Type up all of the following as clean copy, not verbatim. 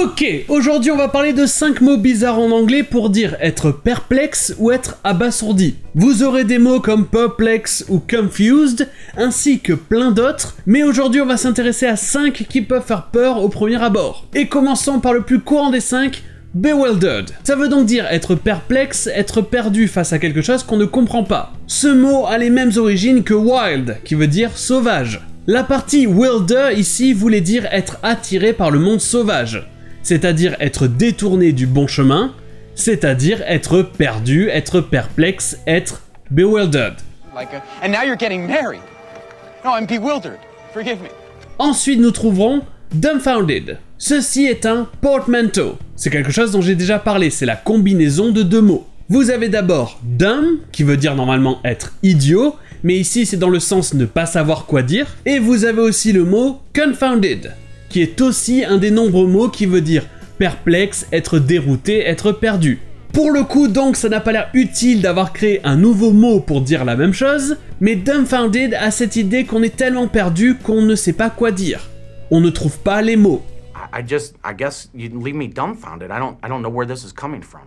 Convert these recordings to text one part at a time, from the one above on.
Ok, aujourd'hui on va parler de 5 mots bizarres en anglais pour dire être perplexe ou être abasourdi. Vous aurez des mots comme perplex ou confused, ainsi que plein d'autres, mais aujourd'hui on va s'intéresser à 5 qui peuvent faire peur au premier abord. Et commençons par le plus courant des 5, bewildered. Ça veut donc dire être perplexe, être perdu face à quelque chose qu'on ne comprend pas. Ce mot a les mêmes origines que wild, qui veut dire sauvage. La partie wilder ici voulait dire être attiré par le monde sauvage, c'est-à-dire être détourné du bon chemin, c'est-à-dire être perdu, être perplexe, être bewildered. And now you're getting married. No, I'm bewildered. Forgive me. Ensuite, nous trouverons dumbfounded. Ceci est un portmanteau. C'est quelque chose dont j'ai déjà parlé, c'est la combinaison de deux mots. Vous avez d'abord dumb, qui veut dire normalement être idiot, mais ici c'est dans le sens ne pas savoir quoi dire, et vous avez aussi le mot confounded, qui est aussi un des nombreux mots qui veut dire perplexe, être dérouté, être perdu. Pour le coup donc ça n'a pas l'air utile d'avoir créé un nouveau mot pour dire la même chose, mais dumbfounded a cette idée qu'on est tellement perdu qu'on ne sait pas quoi dire. On ne trouve pas les mots. I guess you leave me dumbfounded. I don't know where this is coming from.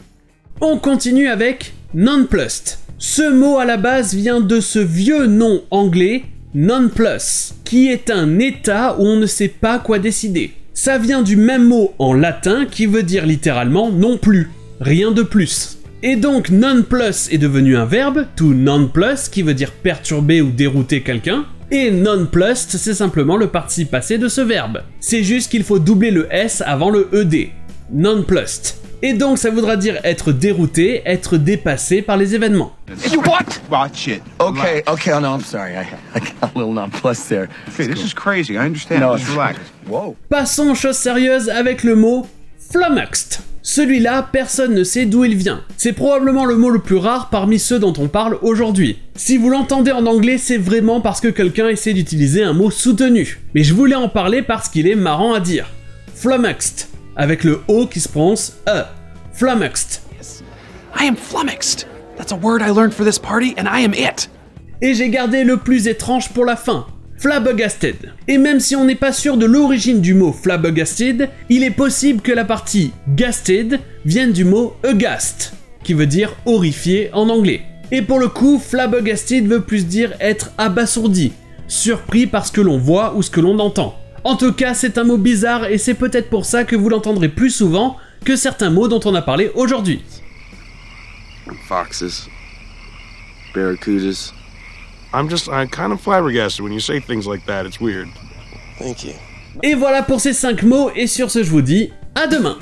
On continue avec nonplussed. Ce mot à la base vient de ce vieux nom anglais nonplus, qui est un état où on ne sait pas quoi décider. Ça vient du même mot en latin qui veut dire littéralement non plus, rien de plus. Et donc nonplus est devenu un verbe, to nonplus, qui veut dire perturber ou dérouter quelqu'un, et nonplussed c'est simplement le participe passé de ce verbe. C'est juste qu'il faut doubler le S avant le ED. Nonplussed. Et donc ça voudra dire être dérouté, être dépassé par les événements. You what? Watch it. Okay, no, I'm sorry. I got a little nonplussed there. Okay, this is crazy. I understand. No. Just relax. Whoa. Passons aux choses sérieuses avec le mot flummoxed. Celui-là, personne ne sait d'où il vient. C'est probablement le mot le plus rare parmi ceux dont on parle aujourd'hui. Si vous l'entendez en anglais, c'est vraiment parce que quelqu'un essaie d'utiliser un mot soutenu. Mais je voulais en parler parce qu'il est marrant à dire. Flummoxed, avec le O qui se prononce E. Flummoxed. Yes. I am flummoxed. That's a word I learned for this party and I am it. Et j'ai gardé le plus étrange pour la fin. Flabbergasted. Et même si on n'est pas sûr de l'origine du mot flabbergasted, il est possible que la partie gasted vienne du mot aghast, qui veut dire horrifié en anglais. Et pour le coup, flabbergasted veut plus dire être abasourdi, surpris par ce que l'on voit ou ce que l'on entend. En tout cas, c'est un mot bizarre et c'est peut-être pour ça que vous l'entendrez plus souvent que certains mots dont on a parlé aujourd'hui. Foxes, barracudas. I'm kind of flabbergasted when you say things like that. It's weird. Thank you. Et voilà pour ces 5 mots et sur ce je vous dis à demain.